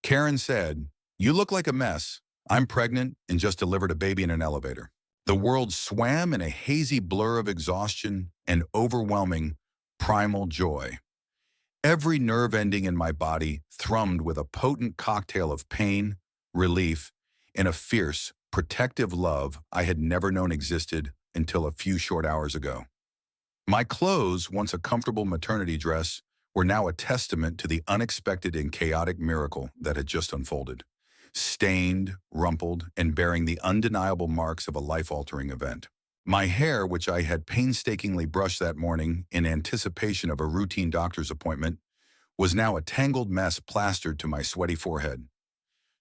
Karen said, "You look like a mess. I'm pregnant and just delivered a baby in an elevator." The world swam in a hazy blur of exhaustion and overwhelming primal joy. Every nerve ending in my body thrummed with a potent cocktail of pain, relief, and a fierce, protective love I had never known existed until a few short hours ago. My clothes, once a comfortable maternity dress, were now a testament to the unexpected and chaotic miracle that had just unfolded, stained, rumpled, and bearing the undeniable marks of a life-altering event. My hair, which I had painstakingly brushed that morning in anticipation of a routine doctor's appointment, was now a tangled mess plastered to my sweaty forehead.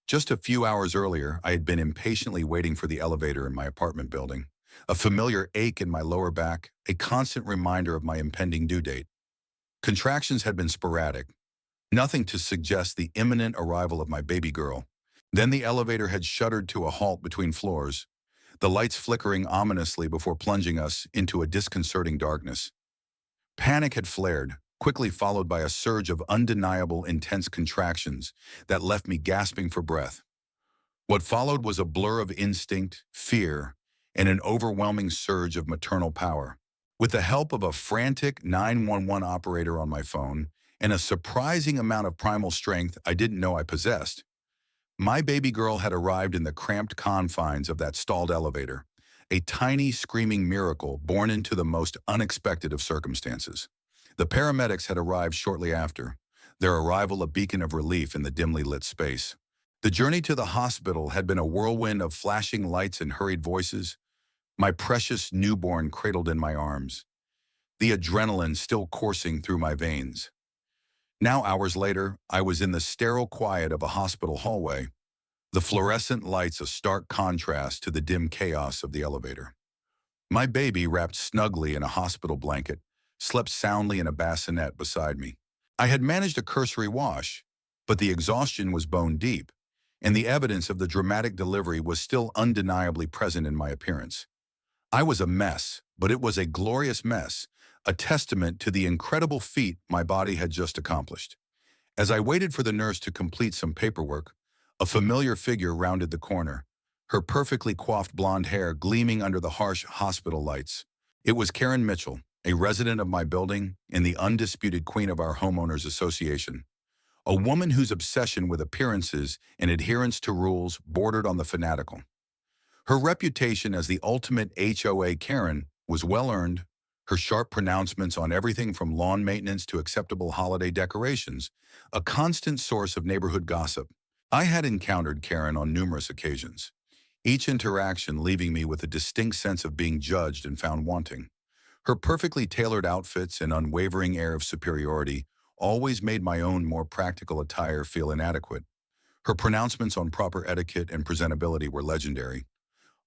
Just a few hours earlier, I had been impatiently waiting for the elevator in my apartment building, a familiar ache in my lower back, a constant reminder of my impending due date. Contractions had been sporadic, nothing to suggest the imminent arrival of my baby girl. Then the elevator had shuddered to a halt between floors, the lights flickering ominously before plunging us into a disconcerting darkness. Panic had flared, quickly followed by a surge of undeniable intense contractions that left me gasping for breath. What followed was a blur of instinct, fear, and an overwhelming surge of maternal power. With the help of a frantic 911 operator on my phone and a surprising amount of primal strength I didn't know I possessed, my baby girl had arrived in the cramped confines of that stalled elevator, a tiny, screaming miracle born into the most unexpected of circumstances. The paramedics had arrived shortly after, their arrival a beacon of relief in the dimly lit space. The journey to the hospital had been a whirlwind of flashing lights and hurried voices, my precious newborn cradled in my arms, the adrenaline still coursing through my veins. Now, hours later, I was in the sterile quiet of a hospital hallway, the fluorescent lights a stark contrast to the dim chaos of the elevator. My baby, wrapped snugly in a hospital blanket, slept soundly in a bassinet beside me. I had managed a cursory wash, but the exhaustion was bone deep, and the evidence of the dramatic delivery was still undeniably present in my appearance. I was a mess, but it was a glorious mess, a testament to the incredible feat my body had just accomplished. As I waited for the nurse to complete some paperwork, a familiar figure rounded the corner, her perfectly coiffed blonde hair gleaming under the harsh hospital lights. It was Karen Mitchell, a resident of my building and the undisputed queen of our homeowners association, a woman whose obsession with appearances and adherence to rules bordered on the fanatical. Her reputation as the ultimate HOA Karen was well-earned, her sharp pronouncements on everything from lawn maintenance to acceptable holiday decorations, a constant source of neighborhood gossip. I had encountered Karen on numerous occasions, each interaction leaving me with a distinct sense of being judged and found wanting. Her perfectly tailored outfits and unwavering air of superiority always made my own more practical attire feel inadequate. Her pronouncements on proper etiquette and presentability were legendary,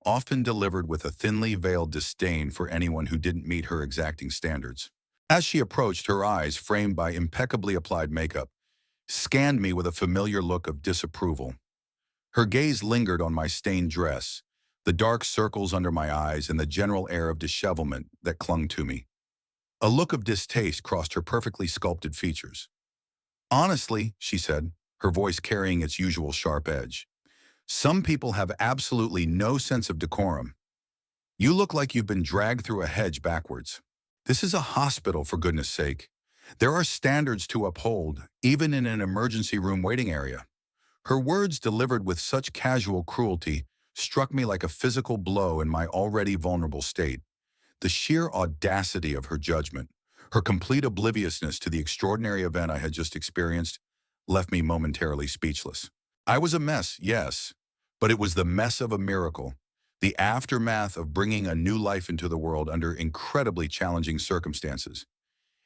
often delivered with a thinly veiled disdain for anyone who didn't meet her exacting standards. As she approached, her eyes, framed by impeccably applied makeup, scanned me with a familiar look of disapproval. Her gaze lingered on my stained dress, the dark circles under my eyes, and the general air of dishevelment that clung to me. A look of distaste crossed her perfectly sculpted features. "Honestly," she said, her voice carrying its usual sharp edge, "some people have absolutely no sense of decorum. You look like you've been dragged through a hedge backwards. This is a hospital, for goodness sake. There are standards to uphold, even in an emergency room waiting area." Her words, delivered with such casual cruelty, struck me like a physical blow in my already vulnerable state. The sheer audacity of her judgment, her complete obliviousness to the extraordinary event I had just experienced, left me momentarily speechless. I was a mess, yes, but it was the mess of a miracle, the aftermath of bringing a new life into the world under incredibly challenging circumstances.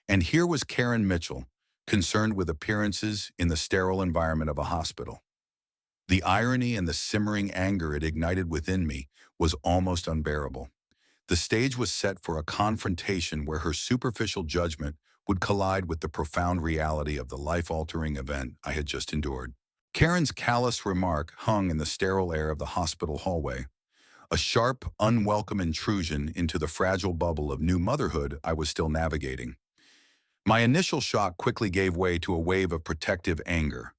And here was Karen Mitchell, concerned with appearances in the sterile environment of a hospital. The irony and the simmering anger it ignited within me was almost unbearable. The stage was set for a confrontation where her superficial judgment would collide with the profound reality of the life-altering event I had just endured. Karen's callous remark hung in the sterile air of the hospital hallway, a sharp, unwelcome intrusion into the fragile bubble of new motherhood I was still navigating. My initial shock quickly gave way to a wave of protective anger.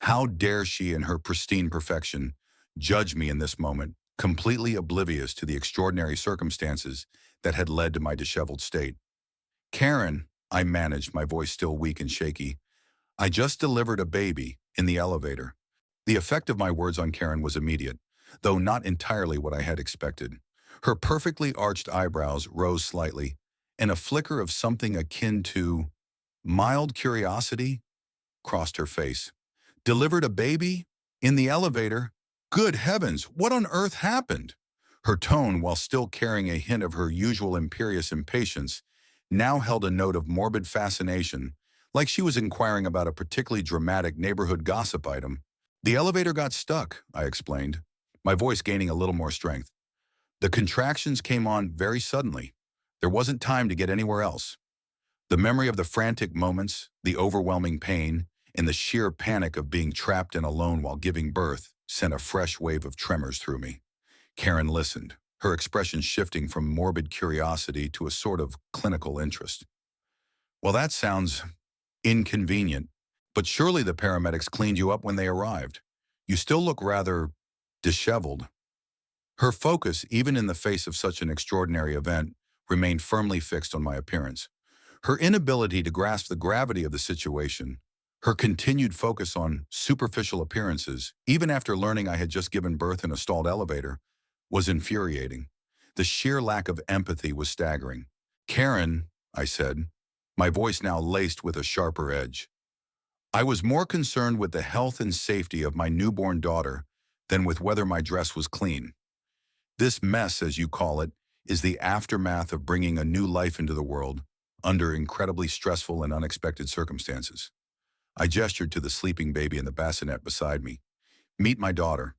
How dare she in her pristine perfection judge me in this moment, completely oblivious to the extraordinary circumstances that had led to my disheveled state. Karen, I managed, my voice still weak and shaky. I just delivered a baby in the elevator. The effect of my words on Karen was immediate, though not entirely what I had expected. Her perfectly arched eyebrows rose slightly, and a flicker of something akin to mild curiosity crossed her face. Delivered a baby? In the elevator? Good heavens, what on earth happened? Her tone, while still carrying a hint of her usual imperious impatience, now held a note of morbid fascination, like she was inquiring about a particularly dramatic neighborhood gossip item. The elevator got stuck, I explained, my voice gaining a little more strength. The contractions came on very suddenly. There wasn't time to get anywhere else. The memory of the frantic moments, the overwhelming pain, and the sheer panic of being trapped and alone while giving birth sent a fresh wave of tremors through me. Karen listened, her expression shifting from morbid curiosity to a sort of clinical interest. Well, that sounds inconvenient, but surely the paramedics cleaned you up when they arrived. You still look rather disheveled. Her focus, even in the face of such an extraordinary event, remained firmly fixed on my appearance. Her inability to grasp the gravity of the situation, her continued focus on superficial appearances, even after learning I had just given birth in a stalled elevator, was infuriating. The sheer lack of empathy was staggering. Karen, I said, my voice now laced with a sharper edge. I was more concerned with the health and safety of my newborn daughter than with whether my dress was clean. This mess, as you call it, is the aftermath of bringing a new life into the world under incredibly stressful and unexpected circumstances. I gestured to the sleeping baby in the bassinet beside me. Meet my daughter.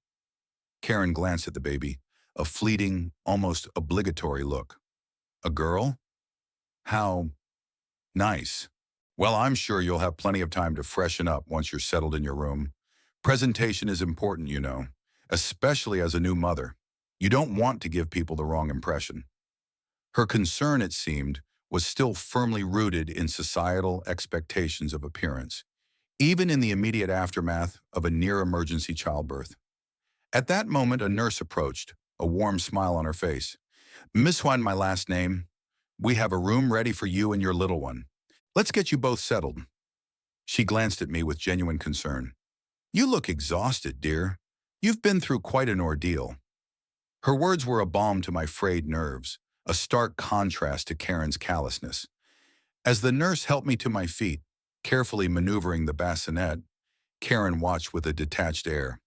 Karen glanced at the baby, a fleeting, almost obligatory look. A girl? How nice. Well, I'm sure you'll have plenty of time to freshen up once you're settled in your room. Presentation is important, you know, especially as a new mother. You don't want to give people the wrong impression. Her concern, it seemed, was still firmly rooted in societal expectations of appearance, even in the immediate aftermath of a near-emergency childbirth. At that moment, a nurse approached, a warm smile on her face. Miss Juan, my last name. We have a room ready for you and your little one. Let's get you both settled. She glanced at me with genuine concern. You look exhausted, dear. You've been through quite an ordeal. Her words were a balm to my frayed nerves, a stark contrast to Karen's callousness. As the nurse helped me to my feet, carefully maneuvering the bassinet, Karen watched with a detached air.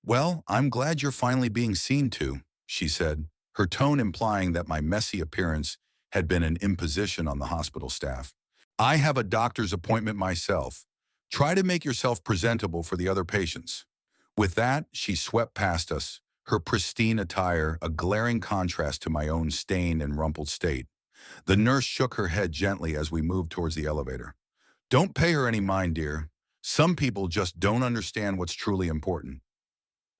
Well, I'm glad you're finally being seen to, she said, her tone implying that my messy appearance had been an imposition on the hospital staff. I have a doctor's appointment myself. Try to make yourself presentable for the other patients. With that, she swept past us, her pristine attire a glaring contrast to my own stained and rumpled state. The nurse shook her head gently as we moved towards the elevator. Don't pay her any mind, dear. Some people just don't understand what's truly important.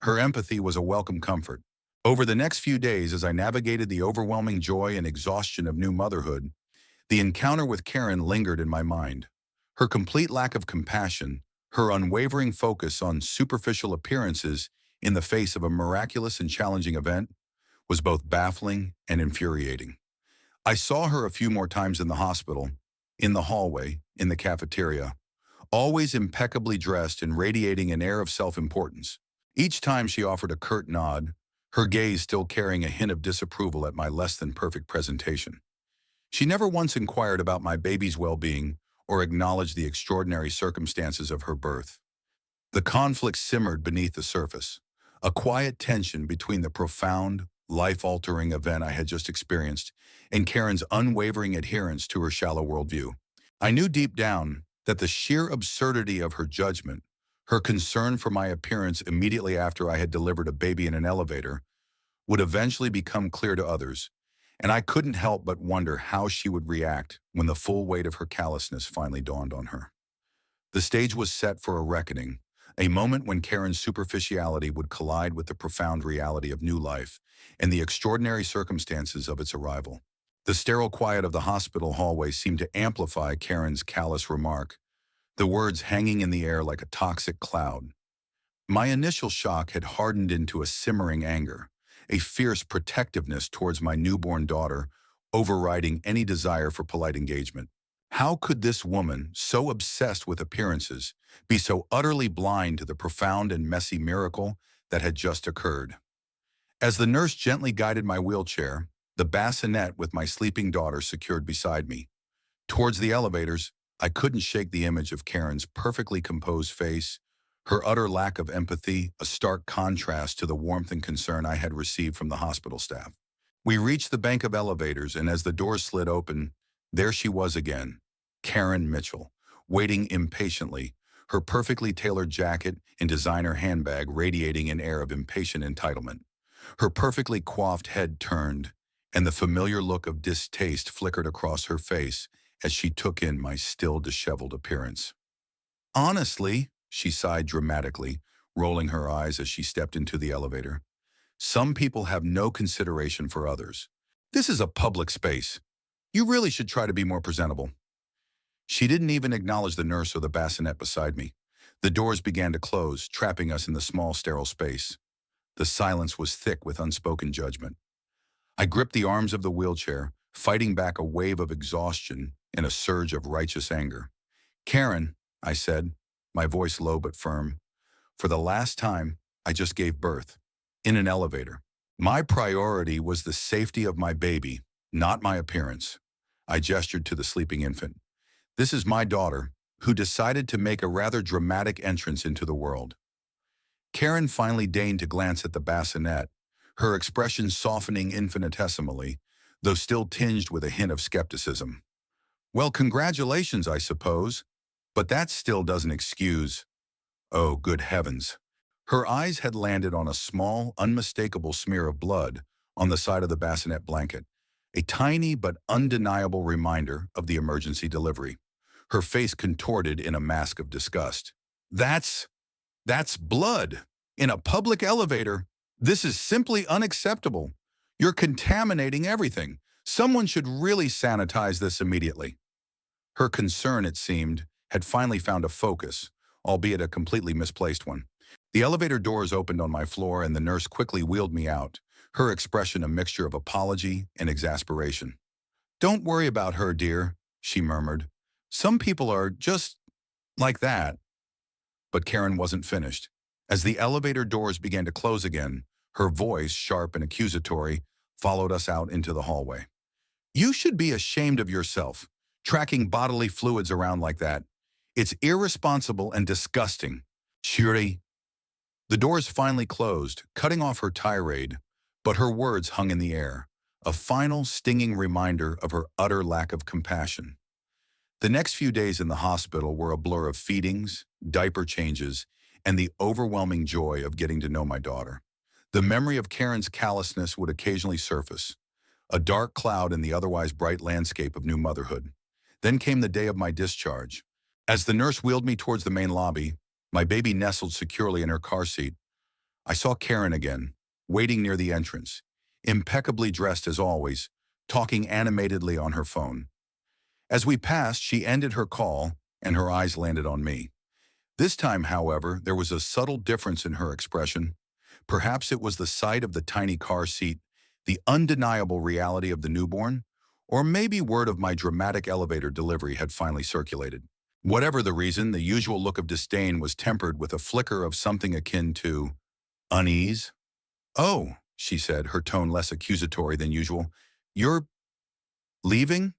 Her empathy was a welcome comfort. Over the next few days, as I navigated the overwhelming joy and exhaustion of new motherhood, the encounter with Karen lingered in my mind. Her complete lack of compassion, her unwavering focus on superficial appearances in the face of a miraculous and challenging event, was both baffling and infuriating. I saw her a few more times in the hospital, in the hallway, in the cafeteria, always impeccably dressed and radiating an air of self-importance. Each time she offered a curt nod, her gaze still carrying a hint of disapproval at my less than perfect presentation. She never once inquired about my baby's well-being or acknowledged the extraordinary circumstances of her birth. The conflict simmered beneath the surface, a quiet tension between the profound, life-altering event I had just experienced and Karen's unwavering adherence to her shallow worldview. I knew deep down that the sheer absurdity of her judgment, her concern for my appearance immediately after I had delivered a baby in an elevator, would eventually become clear to others, and I couldn't help but wonder how she would react when the full weight of her callousness finally dawned on her. The stage was set for a reckoning, a moment when Karen's superficiality would collide with the profound reality of new life and the extraordinary circumstances of its arrival. The sterile quiet of the hospital hallway seemed to amplify Karen's callous remark. the words hanging in the air like a toxic cloud. My initial shock had hardened into a simmering anger, a fierce protectiveness towards my newborn daughter, overriding any desire for polite engagement. How could this woman, so obsessed with appearances, be so utterly blind to the profound and messy miracle that had just occurred? As the nurse gently guided my wheelchair, the bassinet with my sleeping daughter secured beside me, towards the elevators, I couldn't shake the image of Karen's perfectly composed face, her utter lack of empathy, a stark contrast to the warmth and concern I had received from the hospital staff. We reached the bank of elevators, and as the doors slid open, there she was again, Karen Mitchell, waiting impatiently, her perfectly tailored jacket and designer handbag radiating an air of impatient entitlement. Her perfectly coiffed head turned, and the familiar look of distaste flickered across her face as she took in my still disheveled appearance. Honestly, she sighed dramatically, rolling her eyes as she stepped into the elevator. Some people have no consideration for others. This is a public space. You really should try to be more presentable. She didn't even acknowledge the nurse or the bassinet beside me. The doors began to close, trapping us in the small, sterile space. The silence was thick with unspoken judgment. I gripped the arms of the wheelchair, fighting back a wave of exhaustion and a surge of righteous anger. Karen, I said, my voice low but firm, for the last time, I just gave birth. In an elevator. My priority was the safety of my baby, not my appearance. I gestured to the sleeping infant. This is my daughter, who decided to make a rather dramatic entrance into the world. Karen finally deigned to glance at the bassinet, her expression softening infinitesimally, though still tinged with a hint of skepticism. Well, congratulations, I suppose, but that still doesn't excuse. Oh, good heavens. Her eyes had landed on a small, unmistakable smear of blood on the side of the bassinet blanket, a tiny but undeniable reminder of the emergency delivery. Her face contorted in a mask of disgust. That's blood. In a public elevator. This is simply unacceptable. You're contaminating everything. Someone should really sanitize this immediately. Her concern, it seemed, had finally found a focus, albeit a completely misplaced one. The elevator doors opened on my floor and the nurse quickly wheeled me out, her expression a mixture of apology and exasperation. Don't worry about her, dear, she murmured. Some people are just like that. But Karen wasn't finished. As the elevator doors began to close again, her voice, sharp and accusatory, followed us out into the hallway. You should be ashamed of yourself, tracking bodily fluids around like that. It's irresponsible and disgusting. Shuri. The doors finally closed, cutting off her tirade, but her words hung in the air, a final stinging reminder of her utter lack of compassion. The next few days in the hospital were a blur of feedings, diaper changes, and the overwhelming joy of getting to know my daughter. The memory of Karen's callousness would occasionally surface, a dark cloud in the otherwise bright landscape of new motherhood. Then came the day of my discharge. As the nurse wheeled me towards the main lobby, my baby nestled securely in her car seat, I saw Karen again, waiting near the entrance, impeccably dressed as always, talking animatedly on her phone. As we passed, she ended her call, and her eyes landed on me. This time, however, there was a subtle difference in her expression. Perhaps it was the sight of the tiny car seat, the undeniable reality of the newborn, or maybe word of my dramatic elevator delivery had finally circulated. Whatever the reason, the usual look of disdain was tempered with a flicker of something akin to unease. Oh, she said, her tone less accusatory than usual. You're leaving?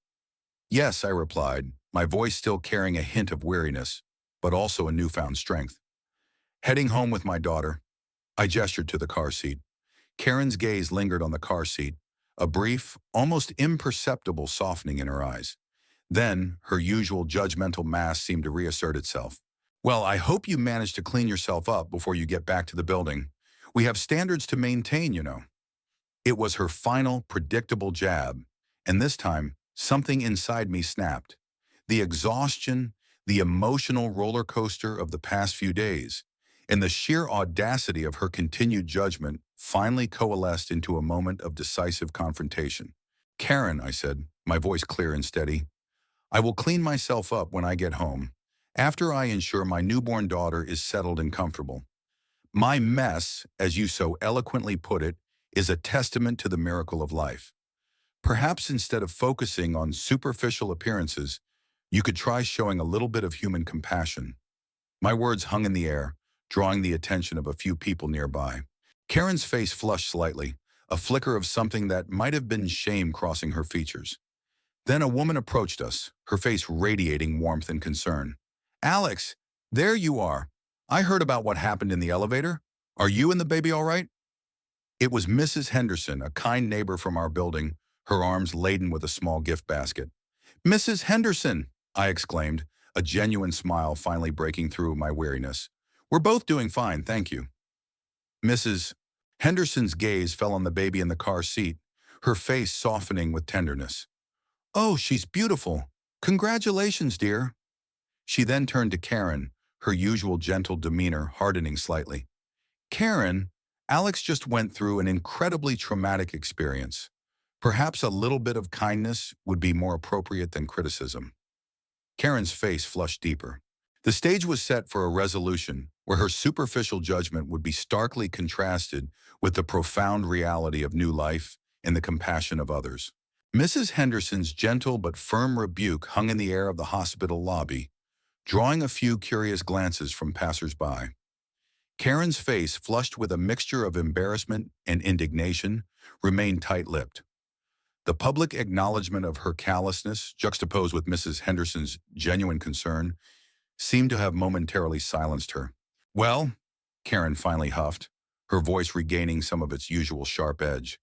Yes, I replied, my voice still carrying a hint of weariness, but also a newfound strength. Heading home with my daughter, I gestured to the car seat. Karen's gaze lingered on the car seat, a brief, almost imperceptible softening in her eyes. Then, her usual judgmental mask seemed to reassert itself. Well, I hope you manage to clean yourself up before you get back to the building. We have standards to maintain, you know. It was her final, predictable jab, and this time, something inside me snapped. The exhaustion, the emotional roller coaster of the past few days, and the sheer audacity of her continued judgment finally coalesced into a moment of decisive confrontation. Karen, I said, my voice clear and steady, I will clean myself up when I get home. after I ensure my newborn daughter is settled and comfortable. My mess, as you so eloquently put it, is a testament to the miracle of life. Perhaps instead of focusing on superficial appearances, you could try showing a little bit of human compassion. My words hung in the air, drawing the attention of a few people nearby. Karen's face flushed slightly, a flicker of something that might have been shame crossing her features. Then a woman approached us, her face radiating warmth and concern. "Alex, there you are. I heard about what happened in the elevator. Are you and the baby all right?" It was Mrs. Henderson, a kind neighbor from our building, her arms laden with a small gift basket. "Mrs. Henderson," I exclaimed, a genuine smile finally breaking through my weariness. "We're both doing fine, thank you." Mrs. Henderson's gaze fell on the baby in the car seat, her face softening with tenderness. "Oh, she's beautiful. Congratulations, dear." She then turned to Karen, her usual gentle demeanor hardening slightly. "Karen, Alex just went through an incredibly traumatic experience. Perhaps a little bit of kindness would be more appropriate than criticism." Karen's face flushed deeper. The stage was set for a resolution where her superficial judgment would be starkly contrasted with the profound reality of new life and the compassion of others. Mrs. Henderson's gentle but firm rebuke hung in the air of the hospital lobby, drawing a few curious glances from passers-by. Karen's face, flushed with a mixture of embarrassment and indignation, remained tight-lipped. The public acknowledgement of her callousness, juxtaposed with Mrs. Henderson's genuine concern, seemed to have momentarily silenced her. "Well," Karen finally huffed, her voice regaining some of its usual sharp edge,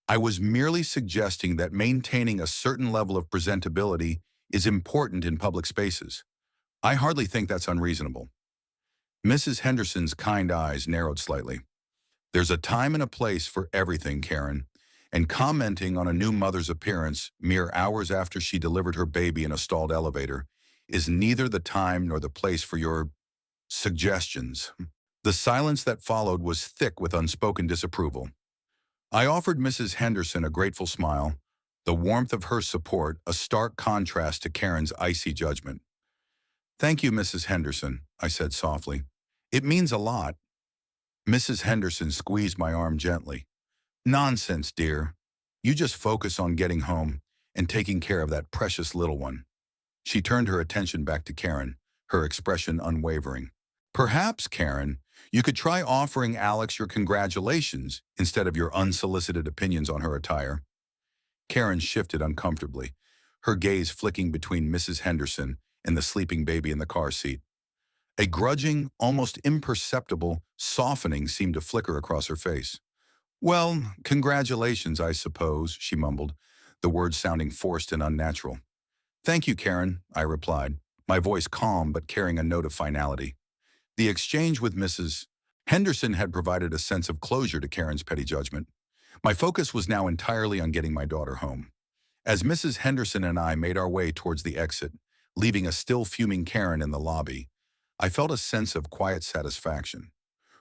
"I was merely suggesting that maintaining a certain level of presentability is important in public spaces. I hardly think that's unreasonable." Mrs. Henderson's kind eyes narrowed slightly. "There's a time and a place for everything, Karen, and commenting on a new mother's appearance mere hours after she delivered her baby in a stalled elevator is neither the time nor the place for your suggestions." The silence that followed was thick with unspoken disapproval. I offered Mrs. Henderson a grateful smile, the warmth of her support a stark contrast to Karen's icy judgment. "Thank you, Mrs. Henderson," I said softly. "It means a lot." Mrs. Henderson squeezed my arm gently. "Nonsense, dear. You just focus on getting home and taking care of that precious little one." She turned her attention back to Karen, her expression unwavering. "Perhaps, Karen, you could try offering Alex your congratulations instead of your unsolicited opinions on her attire." Karen shifted uncomfortably, her gaze flicking between Mrs. Henderson and the sleeping baby in the car seat. A grudging, almost imperceptible softening seemed to flicker across her face. "Well, congratulations, I suppose," she mumbled, the words sounding forced and unnatural. "Thank you, Karen," I replied, my voice calm but carrying a note of finality. The exchange with Mrs. Henderson had provided a sense of closure to Karen's petty judgment. My focus was now entirely on getting my daughter home. As Mrs. Henderson and I made our way towards the exit, leaving a still fuming Karen in the lobby, I felt a sense of quiet satisfaction.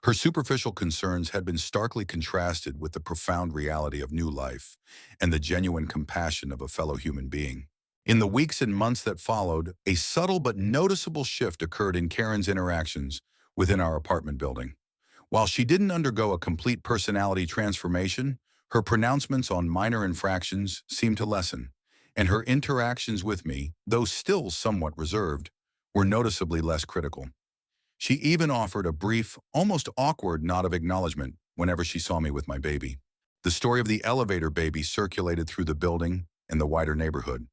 Her superficial concerns had been starkly contrasted with the profound reality of new life and the genuine compassion of a fellow human being. In the weeks and months that followed, a subtle but noticeable shift occurred in Karen's interactions within our apartment building. While she didn't undergo a complete personality transformation, her pronouncements on minor infractions seemed to lessen, and her interactions with me, though still somewhat reserved, were noticeably less critical. She even offered a brief, almost awkward nod of acknowledgement whenever she saw me with my baby. The story of the elevator baby circulated through the building and the wider neighborhood,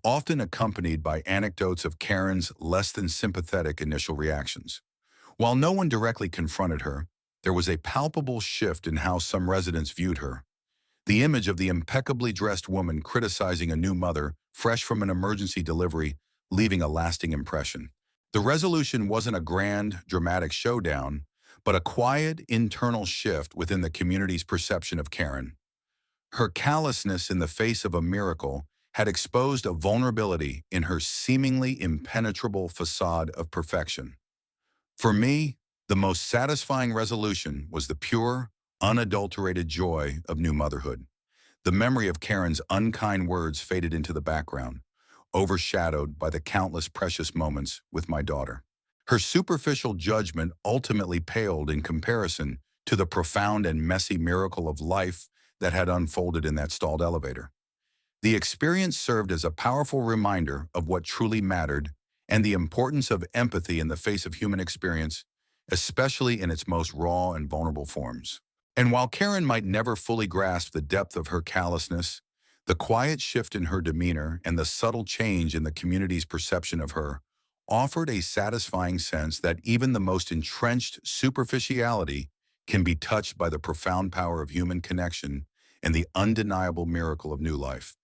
often accompanied by anecdotes of Karen's less than sympathetic initial reactions. While no one directly confronted her, there was a palpable shift in how some residents viewed her. The image of the impeccably dressed woman criticizing a new mother, fresh from an emergency delivery, leaving a lasting impression. The resolution wasn't a grand, dramatic showdown, but a quiet, internal shift within the community's perception of Karen. Her callousness in the face of a miracle had exposed a vulnerability in her seemingly impenetrable facade of perfection. For me, the most satisfying resolution was the pure, unadulterated joy of new motherhood. The memory of Karen's unkind words faded into the background, overshadowed by the countless precious moments with my daughter. Her superficial judgment ultimately paled in comparison to the profound and messy miracle of life that had unfolded in that stalled elevator. The experience served as a powerful reminder of what truly mattered and the importance of empathy in the face of human experience, especially in its most raw and vulnerable forms. And while Karen might never fully grasp the depth of her callousness, the quiet shift in her demeanor and the subtle change in the community's perception of her offered a satisfying sense that even the most entrenched superficiality can be touched by the profound power of human connection and the undeniable miracle of new life.